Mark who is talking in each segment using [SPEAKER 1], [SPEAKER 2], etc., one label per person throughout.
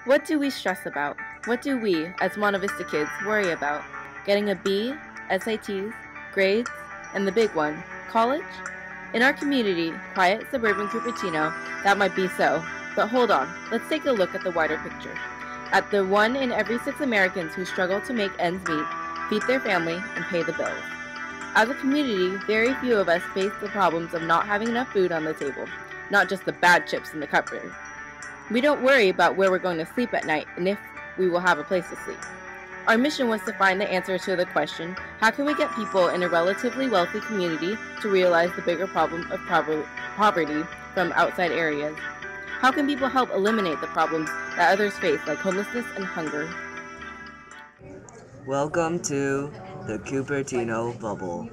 [SPEAKER 1] What do we stress about? What do we, as Monta Vista kids, worry about? Getting a B, SATs, grades, and the big one, college? In our community, quiet suburban Cupertino, that might be so. But hold on, let's take a look at the wider picture. At the 1 in every 6 Americans who struggle to make ends meet, feed their family, and pay the bills. As a community, very few of us face the problems of not having enough food on the table, not just the bad chips in the cupboard. We don't worry about where we're going to sleep at night and if we will have a place to sleep. Our mission was to find the answer to the question, how can we get people in a relatively wealthy community to realize the bigger problem of poverty from outside areas? How can people help eliminate the problems that others face, like homelessness and hunger?
[SPEAKER 2] Welcome to the Cupertino bubble.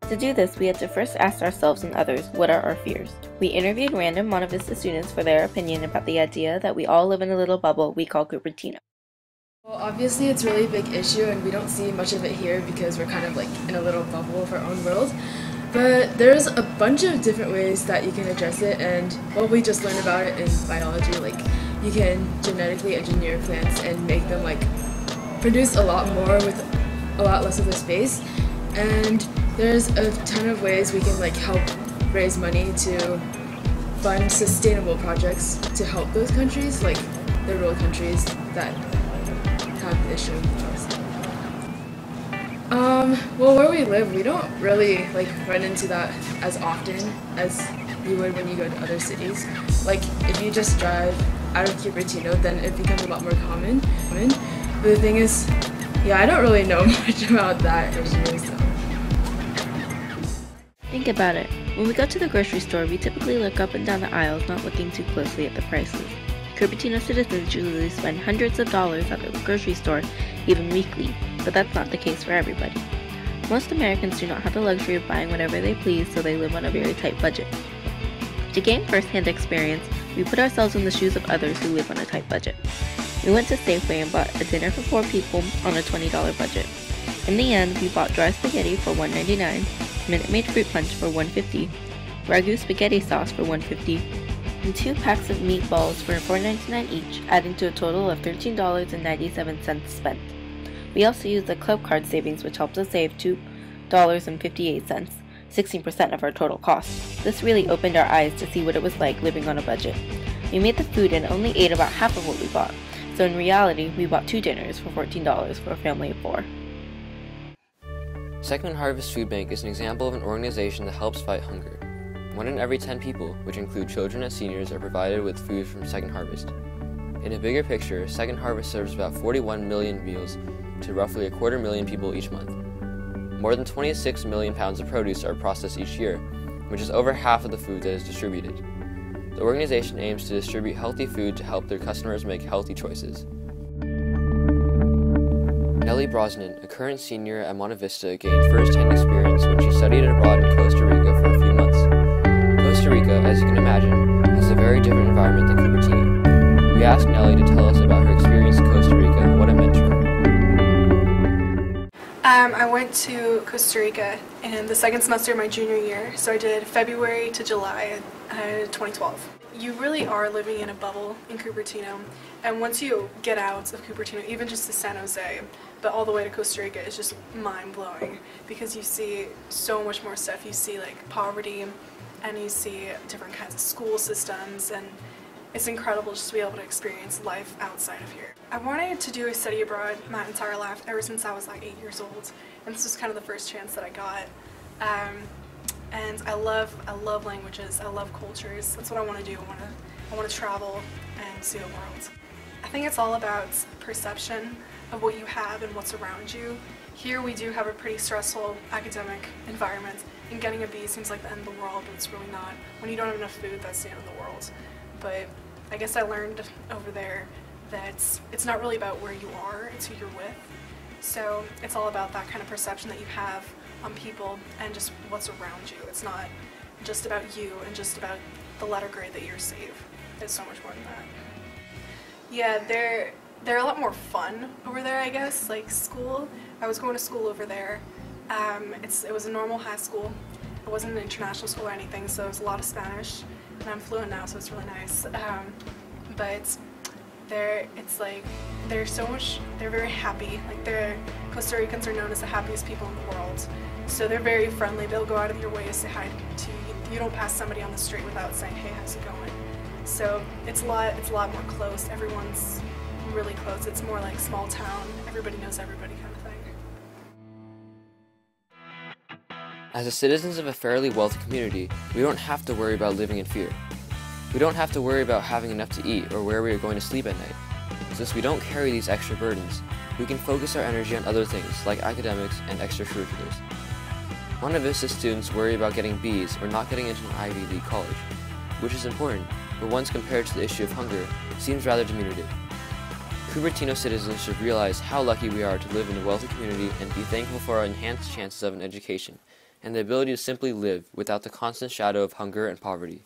[SPEAKER 1] To do this, we had to first ask ourselves and others, what are our fears? We interviewed random Monta Vista students for their opinion about the idea that we all live in a little bubble we call Cupertino.
[SPEAKER 3] Well, obviously it's a really big issue and we don't see much of it here because we're kind of like in a little bubble of our own world. But there's a bunch of different ways that you can address it, and well, we just learned about it in biology. Like, you can genetically engineer plants and make them like produce a lot more with a lot less of the space. And there's a ton of ways we can like help raise money to fund sustainable projects to help those countries, like the rural countries that have the issue most. Well, where we live, we don't really like run into that as often as you would when you go to other cities. Like, if you just drive out of Cupertino, then it becomes a lot more common. But the thing is, yeah, I don't really know much about that issue, so.
[SPEAKER 1] Think about it. When we go to the grocery store, we typically look up and down the aisles, not looking too closely at the prices. Cupertino citizens usually spend hundreds of dollars at the grocery store, even weekly, but that's not the case for everybody. Most Americans do not have the luxury of buying whatever they please, so they live on a very tight budget. To gain first-hand experience, we put ourselves in the shoes of others who live on a tight budget. We went to Safeway and bought a dinner for 4 people on a $20 budget. In the end, we bought dry spaghetti for $1.99, Minute Maid fruit punch for $1.50, ragu spaghetti sauce for $1.50, and 2 packs of meatballs for $4.99 each, adding to a total of $13.97 spent. We also used the club card savings, which helped us save $2.58, 16% of our total cost. This really opened our eyes to see what it was like living on a budget. We made the food and only ate about half of what we bought, so in reality, we bought 2 dinners for $14 for a family of 4.
[SPEAKER 4] Second Harvest Food Bank is an example of an organization that helps fight hunger. 1 in every 10 people, which include children and seniors, are provided with food from Second Harvest. In a bigger picture, Second Harvest serves about 41 million meals to roughly 250,000 people each month. More than 26 million pounds of produce are processed each year, which is over half of the food that is distributed. The organization aims to distribute healthy food to help their customers make healthy choices. Nellie Brosnan, a current senior at Monta Vista, gained first-hand experience when she studied abroad in Costa Rica for a few months. Costa Rica, as you can imagine, has a very different environment than Cupertino. We asked Nellie to tell us about her experience in Costa Rica and what it meant to her.
[SPEAKER 5] I went to Costa Rica in the second semester of my junior year, so I did February to July 2012. You really are living in a bubble in Cupertino, and once you get out of Cupertino, even just to San Jose, but all the way to Costa Rica, is just mind-blowing because you see so much more stuff. You see like poverty, and you see different kinds of school systems, and it's incredible just to be able to experience life outside of here. I wanted to do a study abroad my entire life, ever since I was like 8 years old, and this was kind of the first chance that I got. And I love languages, I love cultures. That's what I want to do. I want to travel and see the world. I think it's all about perception of what you have and what's around you. Here we do have a pretty stressful academic environment, and getting a B seems like the end of the world, but it's really not. When you don't have enough food, that's the end of the world. But I guess I learned over there that it's not really about where you are, it's who you're with. So it's all about that kind of perception that you have on people and just what's around you. It's not just about you and just about the letter grade that you receive. It's so much more than that. Yeah, they're a lot more fun over there, I guess. Like school, I was going to school over there. It was a normal high school. It wasn't an international school or anything, so it was a lot of Spanish. and I'm fluent now, so it's really nice. But they're very happy. Like Costa Ricans are known as the happiest people in the world. So they're very friendly. They'll go out of your way to say hi to you. You don't pass somebody on the street without saying, "Hey, how's it going?" So it's a lot more close. Everyone's really close. It's more like small town. Everybody knows everybody kind of thing.
[SPEAKER 4] As the citizens of a fairly wealthy community, we don't have to worry about living in fear. We don't have to worry about having enough to eat or where we are going to sleep at night. Since we don't carry these extra burdens, we can focus our energy on other things like academics and extracurriculars. Monta Vista students worry about getting B's or not getting into an Ivy League college, which is important, but once compared to the issue of hunger, seems rather diminutive. Cupertino citizens should realize how lucky we are to live in a wealthy community and be thankful for our enhanced chances of an education and the ability to simply live without the constant shadow of hunger and poverty.